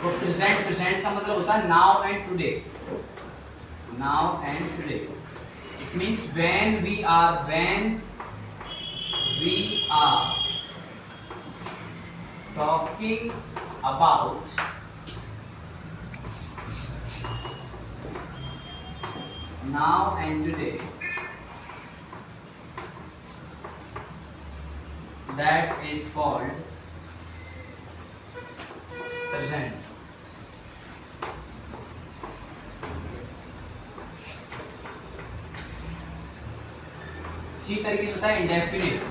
तो present, present का मतलब होता है now and today, now and today. It means when we are talking about now and today, that is called present। इसी तरीके से होता है इंडेफिनिट।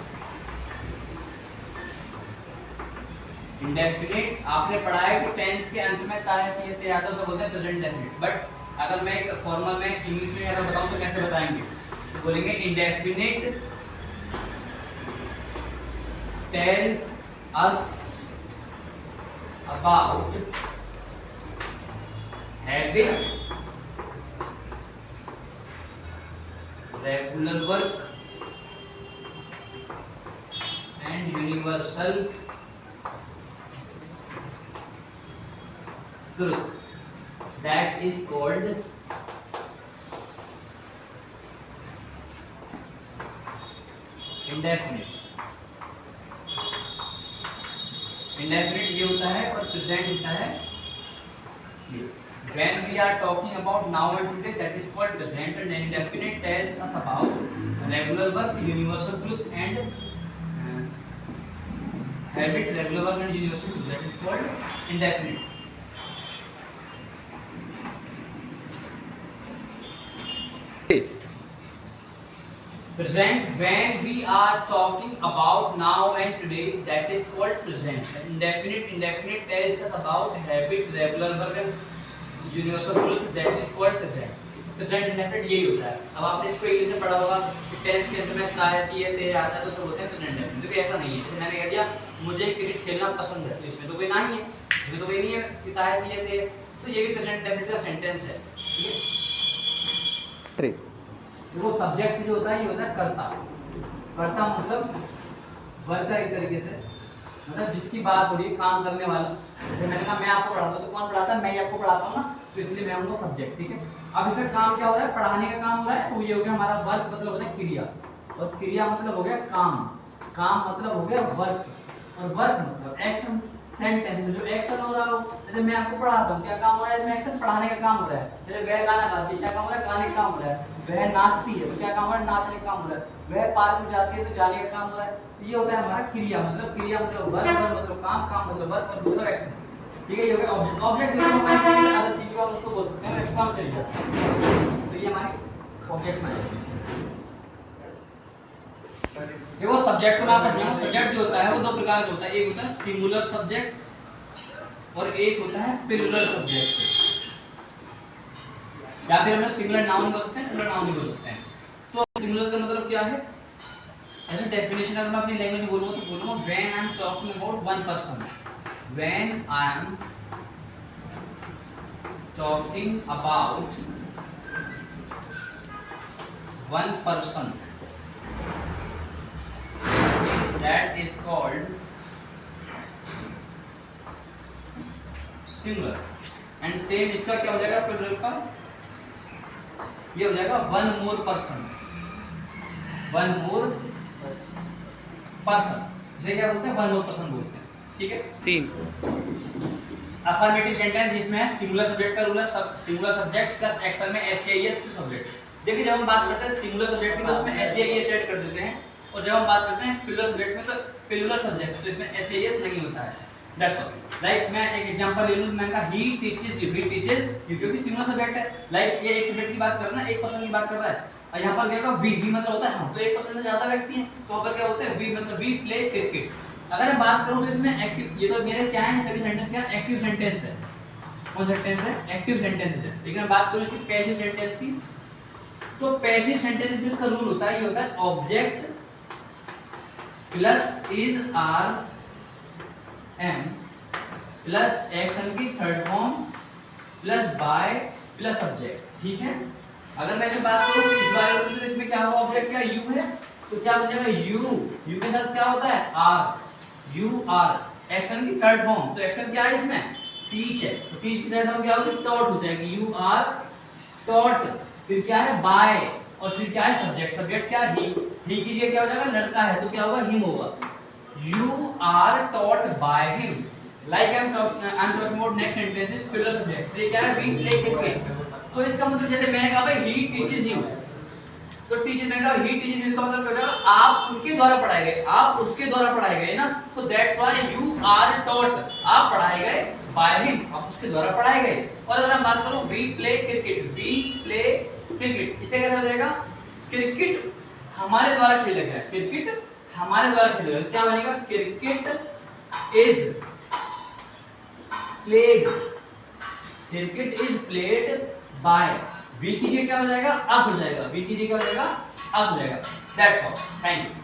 इंडेफिनिट आपने पढ़ा है कि टेंस के अंत में ता है ती आता है, उसे बोलते हैं प्रेजेंट डेफिनिट। बट अगर मैं एक फॉर्मल में इंग्लिश में अगर बताऊं तो कैसे बताएंगे, तो बोलेंगे indefinite tells us about habit, regular work and universal truth, that is called indefinite। Indefinite ये होता है और प्रेजेंट होता है ये। When we are talking about now and today, that is called present, and indefinite tells us about regular work, universal truth and habit, regular work and universal truth, that is called indefinite। Present, when we are talking about now and today, that is called present। Indefinite, indefinite tells us about habit, regular work and universal truth, that is called present। present indefinite यही होता है। अब आपने इसको English में पढ़ा होगा कि टेंस के अंत में ता है ती है ते आता है तो सब होते हैं प्रेजेंट इंडेफिनिट। देखो ऐसा नहीं है, जैसे मैंने कह दिया मुझे क्रिकेट खेलना पसंद है, तो इसमें तो कोई ना ही है, इसमें तो कोई नहीं है कि ता है ती है ते, तो ये भी प्रेजेंट इंडेफिनिट का सेंटेंस है। ठीक है, वो सब्जेक्ट जो होता है ये होता है कर्ता। कर्ता मतलब वर्कर, एक तरीके से मतलब जिसकी बात हो रही है, काम करने वाला। जैसे मैंने कहा मैं आपको पढ़ाता हूँ तो कौन पढ़ाता है, मैं ही आपको पढ़ाता हूँ ना, तो इसलिए मैं हूँ सब्जेक्ट। ठीक है, अब इसमें काम क्या हो रहा है, पढ़ाने का काम हो रहा है, तो ये हो गया हमारा वर्क, मतलब होता है क्रिया, और क्रिया मतलब हो गया काम, काम मतलब हो गया वर्क, और वर्क मतलब एक्शन। सेंटेंस में जो एक्शन हो रहा हो, जैसे मैं आपको पढ़ाता हूँ, क्या काम हो रहा है इसमें, एक्शन, पढ़ाने का काम हो रहा है। जैसे वह गाना गाती है, क्या काम हो रहा है, गाने का काम हो रहा है। वह नाचती है तो क्या काम हो रहा है, नाचने का काम हो रहा है। वह पार्क में जाती है तो जाने का काम हो रहा है। तो ये होता है हमारा क्रिया मतलब वर्क, वर्क मतलब काम, काम मतलब वर्क और मतलब एक्शन। ठीक है, ये हो गया ऑब्जेक्ट। ऑब्जेक्ट जो हमारे अदर चीज को हम उसको बोल सकते हैं, काम चली जाता है, तो ये हमारे ऑब्जेक्ट में है। देखो सब्जेक्ट को मैं आपको समझाऊं, सब्जेक्ट जो होता है वो दो प्रकार का होता है, एक होता है सिंगुलर सब्जेक्ट और एक होता है प्लूरल सब्जेक्ट। या फिर हम सिंगुलर नाउन बोल सकते हैं, प्लूरल नाउन बोल सकते हैं। तो सिंगुलर का मतलब क्या है, ऐसे डेफिनेशन अगर मैं अपनी लैंग्वेज में बोलूंगा तो बोलूंगा when I am talking about one person, when I am talking about one person, that is called singular। and same इसका क्या हो जाएगा प्लूरल का, ये हो जाएगा one more person, one more person, इसे क्या बोलते हैं, वन मोर पर्सन बोलते हैं। ठीक है, तीन अफर्मेटिव सेंटेंस जिसमें है सिंगुलर सब्जेक्ट का ruler, singular subject plus action में एस टू सब्जेक्ट। देखिए जब हम बात करते हैं सिंगुलर सब्जेक्ट की तो उसमें एस ऐड कर देते हैं, और जब हम बात करते हैं प्लूरल सब्जेक्ट में तो प्लूरल सब्जेक्ट तो इसमें एस नहीं होता है। That's all. लाइक मैं एक एग्जांपल ले लूं, मैंने कहा he teaches you, he teaches you, क्योंकि सिंगुलर सब्जेक्ट है। लाइक ये एक सब्जेक्ट की बात कर रहा है ना, एक पर्सन की बात कर रहा है, और यहाँ पर क्या होगा वी, वी मतलब होता है हम, तो एक पर्सन से ज्यादा व्यक्ति हैं, तो वहां पर क्या होता है वी मतलब वी प्ले क्रिकेट। अगर मैं बात करूं तो इसमें एक्टिव, ये तो मेरे क्या है, सभी सेंटेंस क्या है, एक्टिव सेंटेंस है। कौन सेंटेंस है, एक्टिव सेंटेंस है। लेकिन बात करूं इसकी पैसिव सेंटेंस की, तो पैसिव सेंटेंस में इसका रूल होता है, ये होता है object plus is are am plus action की third form plus by plus subject. ठीक है, अगर मैं इसे बात करूं इस वाले रूल में, तो इसमें क्या होगा, ऑब्जेक्ट क्या यू है, तो क्या हो जाएगा यू, यू के साथ क्या होता है आर, यू आर, एक्शन की थर्ड फॉर्म, तो एक्शन क्या है इसमें टीच है, तो टीच की तरह क्या होगी, टॉट हो जाएगी, यू आर टॉट, फिर क्या है बाय, और फिर क्या है सब्जेक्ट, सब्जेक्ट क्या ही की जगह क्या हो जाएगा, लड़का है तो क्या होगा, हिम होगा, you are taught by him, like I am talking about next sentence is plural subject, ये क्या है, वी प्ले क्रिकेट, तो इसका मतलब जैसे मैंने कहा भाई ही टीचेस यू, तो टीचर मैंने कहा ही टीचेस, इसका मतलब क्या हो जाएगा, आप उनके द्वारा पढ़ाए गए, आप उसके द्वारा पढ़ाए गए ना, so that's why you are taught, आप पढ़ाए गए बाय हिम, आप उसके द्वारा पढ़ाए गए। और अगर मैं बात करूं we play cricket, we play cricket, इसे कैसा हो जाएगा, क्रिकेट हमारे द्वारा खेला गया, क्रिकेट हमारे द्वारा खेला गया, क्या बनेगा, cricket is played, cricket is played by, we की जगह क्या हो जाएगा, अस हो जाएगा, वी की जगह क्या हो जाएगा, अस हो जाएगा, दैट्स ऑल, थैंक यू।